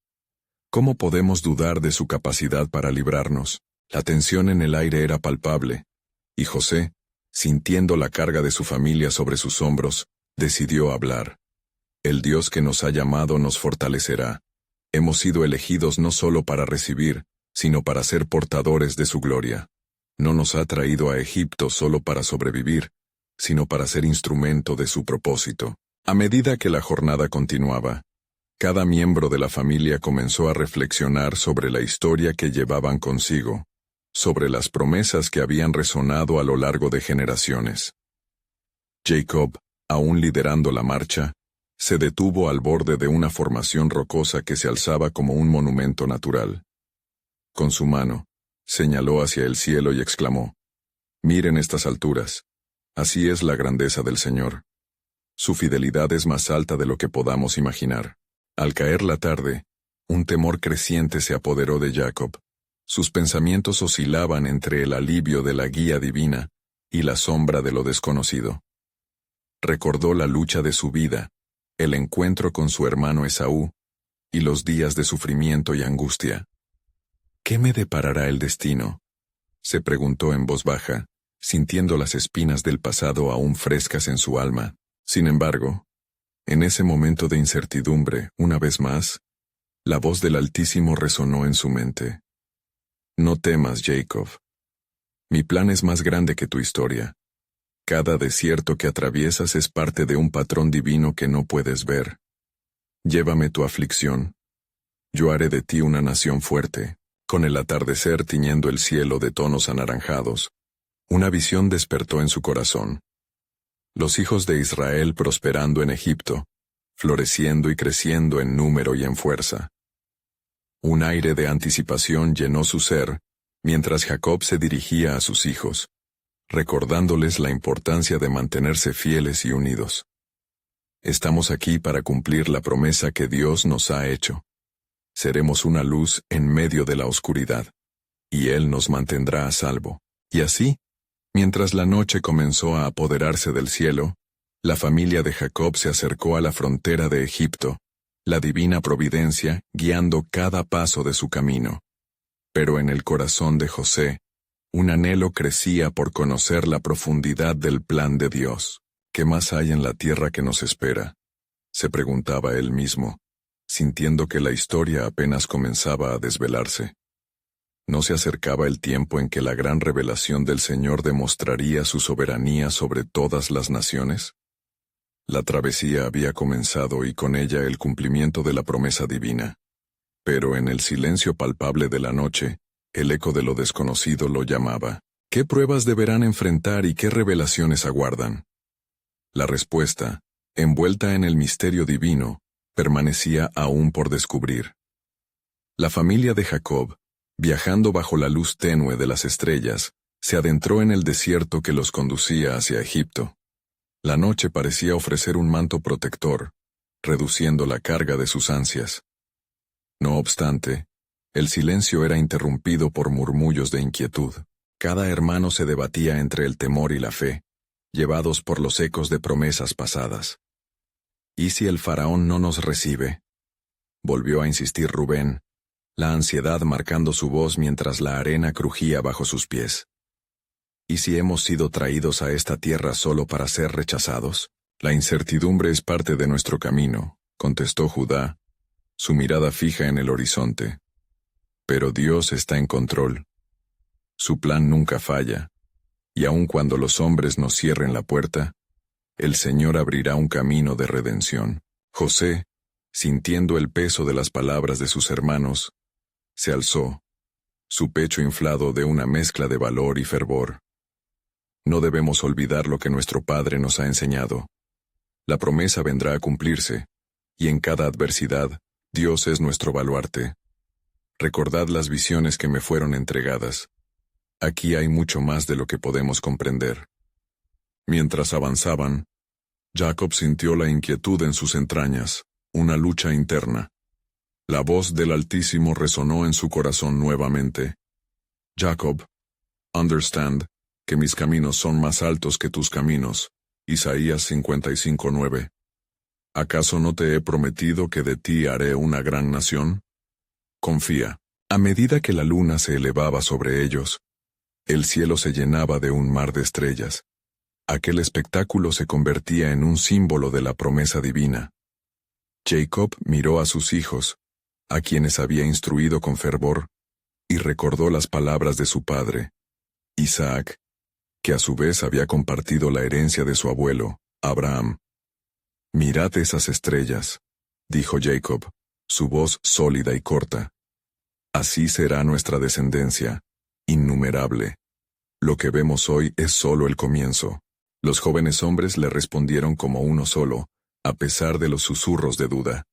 ¿cómo podemos dudar de su capacidad para librarnos? La tensión en el aire era palpable, y José, sintiendo la carga de su familia sobre sus hombros, decidió hablar. El Dios que nos ha llamado nos fortalecerá. Hemos sido elegidos no solo para recibir, sino para ser portadores de su gloria. No nos ha traído a Egipto solo para sobrevivir, sino para ser instrumento de su propósito. A medida que la jornada continuaba, cada miembro de la familia comenzó a reflexionar sobre la historia que llevaban consigo, sobre las promesas que habían resonado a lo largo de generaciones. Jacob, aún liderando la marcha, se detuvo al borde de una formación rocosa que se alzaba como un monumento natural. Con su mano, señaló hacia el cielo y exclamó: «Miren estas alturas. Así es la grandeza del Señor. Su fidelidad es más alta de lo que podamos imaginar». Al caer la tarde, un temor creciente se apoderó de Jacob. Sus pensamientos oscilaban entre el alivio de la guía divina y la sombra de lo desconocido. Recordó la lucha de su vida, el encuentro con su hermano Esaú, y los días de sufrimiento y angustia. ¿Qué me deparará el destino?, se preguntó en voz baja, sintiendo las espinas del pasado aún frescas en su alma. Sin embargo, en ese momento de incertidumbre, una vez más, la voz del Altísimo resonó en su mente. «No temas, Jacob. Mi plan es más grande que tu historia. Cada desierto que atraviesas es parte de un patrón divino que no puedes ver. Llévame tu aflicción. Yo haré de ti una nación fuerte». Con el atardecer tiñendo el cielo de tonos anaranjados, una visión despertó en su corazón. Los hijos de Israel prosperando en Egipto, floreciendo y creciendo en número y en fuerza. Un aire de anticipación llenó su ser, mientras Jacob se dirigía a sus hijos, recordándoles la importancia de mantenerse fieles y unidos. Estamos aquí para cumplir la promesa que Dios nos ha hecho. Seremos una luz en medio de la oscuridad, y Él nos mantendrá a salvo. Y así, mientras la noche comenzó a apoderarse del cielo, la familia de Jacob se acercó a la frontera de Egipto, la divina providencia guiando cada paso de su camino. Pero en el corazón de José, un anhelo crecía por conocer la profundidad del plan de Dios. ¿Qué más hay en la tierra que nos espera?, se preguntaba él mismo, sintiendo que la historia apenas comenzaba a desvelarse. ¿No se acercaba el tiempo en que la gran revelación del Señor demostraría su soberanía sobre todas las naciones? La travesía había comenzado y con ella el cumplimiento de la promesa divina. Pero en el silencio palpable de la noche, el eco de lo desconocido lo llamaba. ¿Qué pruebas deberán enfrentar y qué revelaciones aguardan? La respuesta, envuelta en el misterio divino, permanecía aún por descubrir. La familia de Jacob, viajando bajo la luz tenue de las estrellas, se adentró en el desierto que los conducía hacia Egipto. La noche parecía ofrecer un manto protector, reduciendo la carga de sus ansias. No obstante, el silencio era interrumpido por murmullos de inquietud. Cada hermano se debatía entre el temor y la fe, llevados por los ecos de promesas pasadas. ¿Y si el faraón no nos recibe? Volvió a insistir Rubén, la ansiedad marcando su voz mientras la arena crujía bajo sus pies. ¿Y si hemos sido traídos a esta tierra solo para ser rechazados? La incertidumbre es parte de nuestro camino, contestó Judá, su mirada fija en el horizonte. Pero Dios está en control. Su plan nunca falla, y aun cuando los hombres nos cierren la puerta, el Señor abrirá un camino de redención. José, sintiendo el peso de las palabras de sus hermanos, se alzó, su pecho inflado de una mezcla de valor y fervor. No debemos olvidar lo que nuestro Padre nos ha enseñado. La promesa vendrá a cumplirse, y en cada adversidad, Dios es nuestro baluarte. Recordad las visiones que me fueron entregadas. Aquí hay mucho más de lo que podemos comprender. Mientras avanzaban, Jacob sintió la inquietud en sus entrañas, una lucha interna. La voz del Altísimo resonó en su corazón nuevamente. Jacob, understand que mis caminos son más altos que tus caminos. Isaías 55:9. ¿Acaso no te he prometido que de ti haré una gran nación? Confía. A medida que la luna se elevaba sobre ellos, el cielo se llenaba de un mar de estrellas. Aquel espectáculo se convertía en un símbolo de la promesa divina. Jacob miró a sus hijos, a quienes había instruido con fervor, y recordó las palabras de su padre, Isaac, que a su vez había compartido la herencia de su abuelo, Abraham. Mirad esas estrellas, dijo Jacob, su voz sólida y corta. Así será nuestra descendencia, innumerable. Lo que vemos hoy es solo el comienzo. Los jóvenes hombres le respondieron como uno solo, a pesar de los susurros de duda.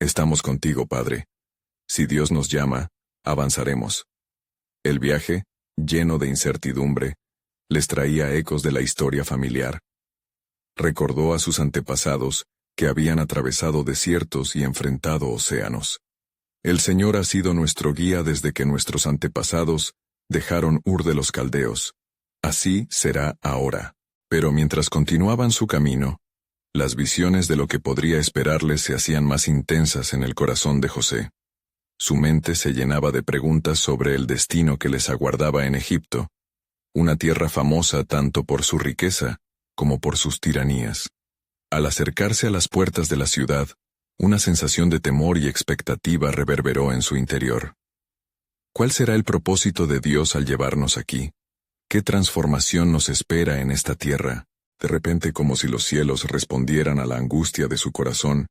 Estamos contigo, Padre. Si Dios nos llama, avanzaremos. El viaje, lleno de incertidumbre, les traía ecos de la historia familiar. Recordó a sus antepasados, que habían atravesado desiertos y enfrentado océanos. El Señor ha sido nuestro guía desde que nuestros antepasados dejaron Ur de los Caldeos. Así será ahora. Pero mientras continuaban su camino, las visiones de lo que podría esperarles se hacían más intensas en el corazón de José. Su mente se llenaba de preguntas sobre el destino que les aguardaba en Egipto, una tierra famosa tanto por su riqueza como por sus tiranías. Al acercarse a las puertas de la ciudad, una sensación de temor y expectativa reverberó en su interior. ¿Cuál será el propósito de Dios al llevarnos aquí? ¿Qué transformación nos espera en esta tierra? De repente, como si los cielos respondieran a la angustia de su corazón,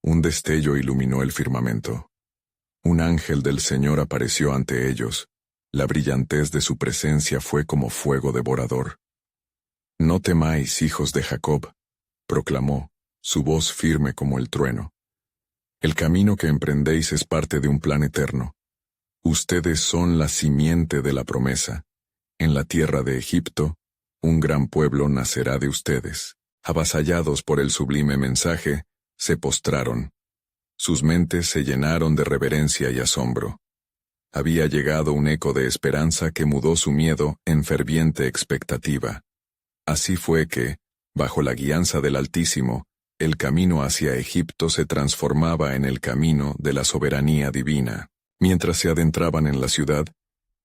un destello iluminó el firmamento. Un ángel del Señor apareció ante ellos. La brillantez de su presencia fue como fuego devorador. No temáis, hijos de Jacob, proclamó, su voz firme como el trueno. El camino que emprendéis es parte de un plan eterno. Ustedes son la simiente de la promesa. En la tierra de Egipto, un gran pueblo nacerá de ustedes. Avasallados por el sublime mensaje, se postraron. Sus mentes se llenaron de reverencia y asombro. Había llegado un eco de esperanza que mudó su miedo en ferviente expectativa. Así fue que, bajo la guianza del Altísimo, el camino hacia Egipto se transformaba en el camino de la soberanía divina. Mientras se adentraban en la ciudad,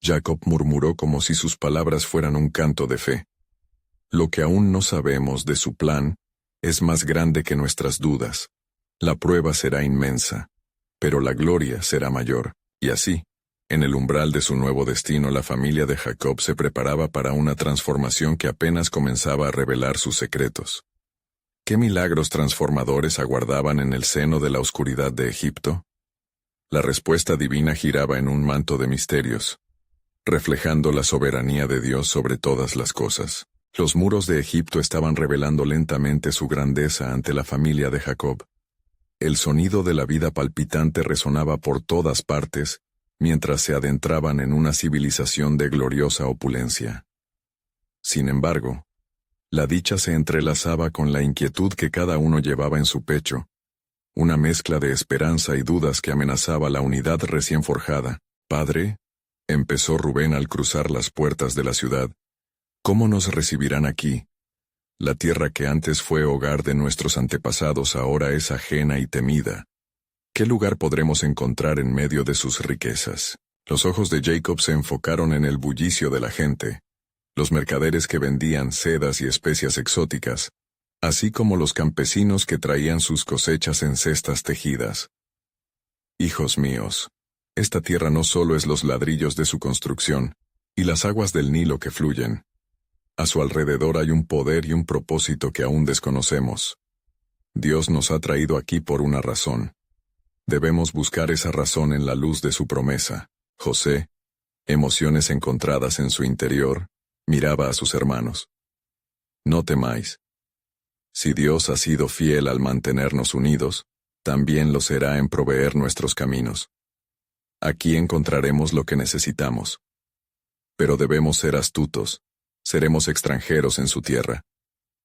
Jacob murmuró como si sus palabras fueran un canto de fe. Lo que aún no sabemos de su plan es más grande que nuestras dudas. La prueba será inmensa, pero la gloria será mayor. Y así, en el umbral de su nuevo destino, la familia de Jacob se preparaba para una transformación que apenas comenzaba a revelar sus secretos. ¿Qué milagros transformadores aguardaban en el seno de la oscuridad de Egipto? La respuesta divina giraba en un manto de misterios, reflejando la soberanía de Dios sobre todas las cosas. Los muros de Egipto estaban revelando lentamente su grandeza ante la familia de Jacob. El sonido de la vida palpitante resonaba por todas partes, mientras se adentraban en una civilización de gloriosa opulencia. Sin embargo, la dicha se entrelazaba con la inquietud que cada uno llevaba en su pecho, una mezcla de esperanza y dudas que amenazaba la unidad recién forjada. «Padre», empezó Rubén al cruzar las puertas de la ciudad, «¿cómo nos recibirán aquí? La tierra que antes fue hogar de nuestros antepasados ahora es ajena y temida. ¿Qué lugar podremos encontrar en medio de sus riquezas?» Los ojos de Jacob se enfocaron en el bullicio de la gente, los mercaderes que vendían sedas y especias exóticas, así como los campesinos que traían sus cosechas en cestas tejidas. «Hijos míos, esta tierra no solo es los ladrillos de su construcción, y las aguas del Nilo que fluyen. A su alrededor hay un poder y un propósito que aún desconocemos. Dios nos ha traído aquí por una razón. Debemos buscar esa razón en la luz de su promesa». José, emociones encontradas en su interior, miraba a sus hermanos. «No temáis. Si Dios ha sido fiel al mantenernos unidos, también lo será en proveer nuestros caminos. Aquí encontraremos lo que necesitamos. Pero debemos ser astutos, seremos extranjeros en su tierra,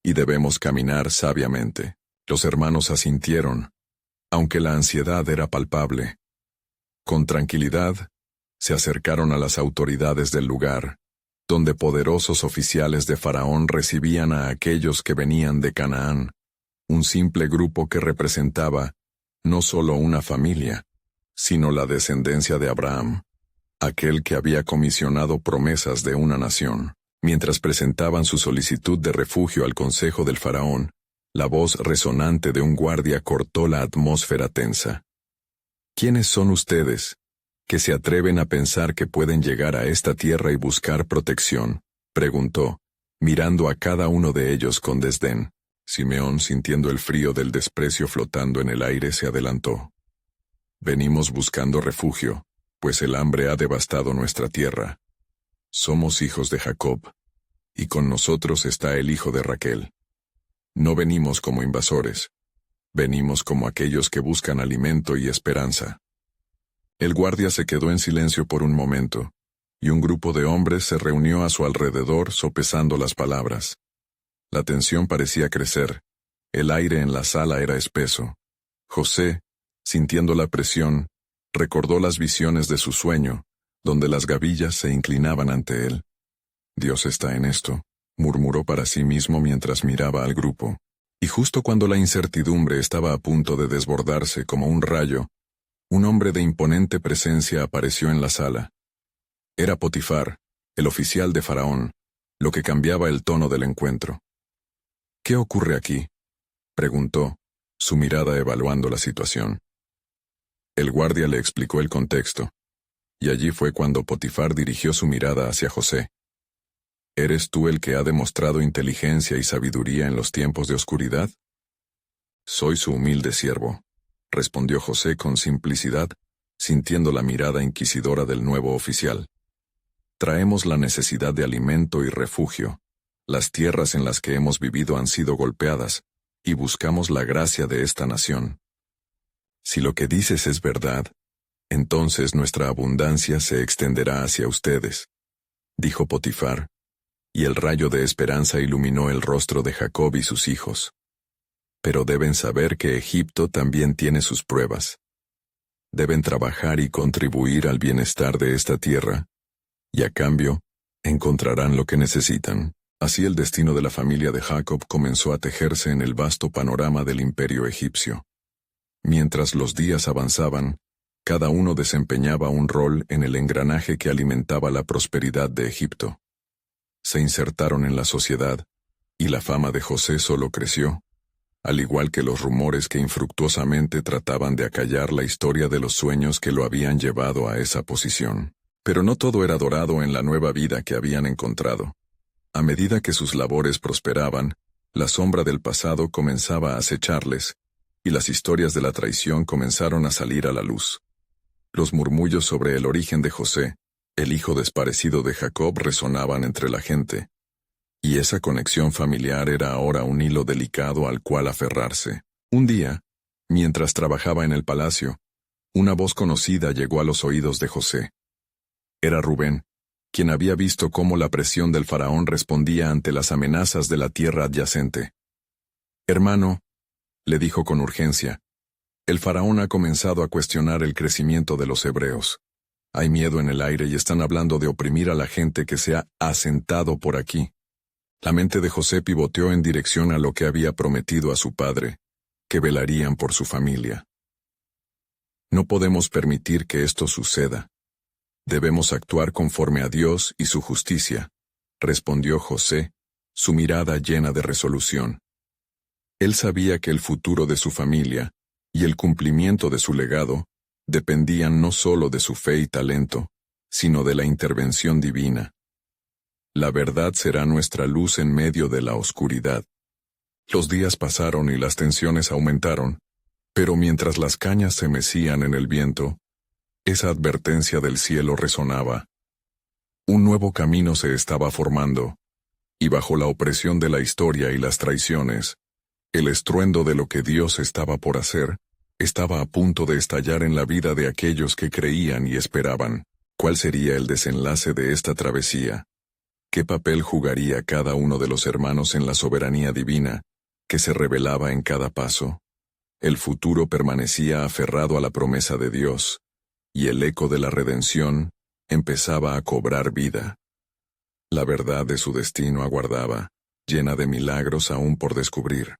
y debemos caminar sabiamente». Los hermanos asintieron, aunque la ansiedad era palpable. Con tranquilidad, se acercaron a las autoridades del lugar, donde poderosos oficiales de Faraón recibían a aquellos que venían de Canaán, un simple grupo que representaba no solo una familia, sino la descendencia de Abraham, aquel que había comisionado promesas de una nación. Mientras presentaban su solicitud de refugio al consejo del Faraón, la voz resonante de un guardia cortó la atmósfera tensa. «¿Quiénes son ustedes, que se atreven a pensar que pueden llegar a esta tierra y buscar protección?», preguntó, mirando a cada uno de ellos con desdén. Simeón, sintiendo el frío del desprecio flotando en el aire, se adelantó. «Venimos buscando refugio, pues el hambre ha devastado nuestra tierra. Somos hijos de Jacob, y con nosotros está el hijo de Raquel. No venimos como invasores, venimos como aquellos que buscan alimento y esperanza». El guardia se quedó en silencio por un momento, y un grupo de hombres se reunió a su alrededor sopesando las palabras. La tensión parecía crecer, el aire en la sala era espeso. José, sintiendo la presión, recordó las visiones de su sueño, donde las gavillas se inclinaban ante él. «Dios está en esto», murmuró para sí mismo mientras miraba al grupo. Y justo cuando la incertidumbre estaba a punto de desbordarse como un rayo, un hombre de imponente presencia apareció en la sala. Era Potifar, el oficial de Faraón, lo que cambiaba el tono del encuentro. «¿Qué ocurre aquí?», preguntó, su mirada evaluando la situación. El guardia le explicó el contexto, y allí fue cuando Potifar dirigió su mirada hacia José. «¿Eres tú el que ha demostrado inteligencia y sabiduría en los tiempos de oscuridad?» «Soy su humilde siervo», respondió José con simplicidad, sintiendo la mirada inquisidora del nuevo oficial. «Traemos la necesidad de alimento y refugio. Las tierras en las que hemos vivido han sido golpeadas, y buscamos la gracia de esta nación. Si lo que dices es verdad, entonces nuestra abundancia se extenderá hacia ustedes», dijo Potifar, y el rayo de esperanza iluminó el rostro de Jacob y sus hijos. «Pero deben saber que Egipto también tiene sus pruebas. Deben trabajar y contribuir al bienestar de esta tierra, y a cambio, encontrarán lo que necesitan». Así el destino de la familia de Jacob comenzó a tejerse en el vasto panorama del imperio egipcio. Mientras los días avanzaban, cada uno desempeñaba un rol en el engranaje que alimentaba la prosperidad de Egipto. Se insertaron en la sociedad, y la fama de José solo creció, al igual que los rumores que infructuosamente trataban de acallar la historia de los sueños que lo habían llevado a esa posición. Pero no todo era dorado en la nueva vida que habían encontrado. A medida que sus labores prosperaban, la sombra del pasado comenzaba a acecharles, y las historias de la traición comenzaron a salir a la luz. Los murmullos sobre el origen de José, el hijo desparecido de Jacob, resonaban entre la gente, y esa conexión familiar era ahora un hilo delicado al cual aferrarse. Un día, mientras trabajaba en el palacio, una voz conocida llegó a los oídos de José. Era Rubén, quien había visto cómo la presión del faraón respondía ante las amenazas de la tierra adyacente. «Hermano», le dijo con urgencia, «el faraón ha comenzado a cuestionar el crecimiento de los hebreos. Hay miedo en el aire y están hablando de oprimir a la gente que se ha asentado por aquí». La mente de José pivoteó en dirección a lo que había prometido a su padre, que velarían por su familia. «No podemos permitir que esto suceda. Debemos actuar conforme a Dios y su justicia», respondió José, su mirada llena de resolución. Él sabía que el futuro de su familia y el cumplimiento de su legado dependían no solo de su fe y talento, sino de la intervención divina. La verdad será nuestra luz en medio de la oscuridad. Los días pasaron y las tensiones aumentaron, pero mientras las cañas se mecían en el viento, esa advertencia del cielo resonaba. Un nuevo camino se estaba formando, y bajo la opresión de la historia y las traiciones, el estruendo de lo que Dios estaba por hacer, estaba a punto de estallar en la vida de aquellos que creían y esperaban. ¿Cuál sería el desenlace de esta travesía? ¿Qué papel jugaría cada uno de los hermanos en la soberanía divina, que se revelaba en cada paso? El futuro permanecía aferrado a la promesa de Dios, y el eco de la redención empezaba a cobrar vida. La verdad de su destino aguardaba, llena de milagros aún por descubrir.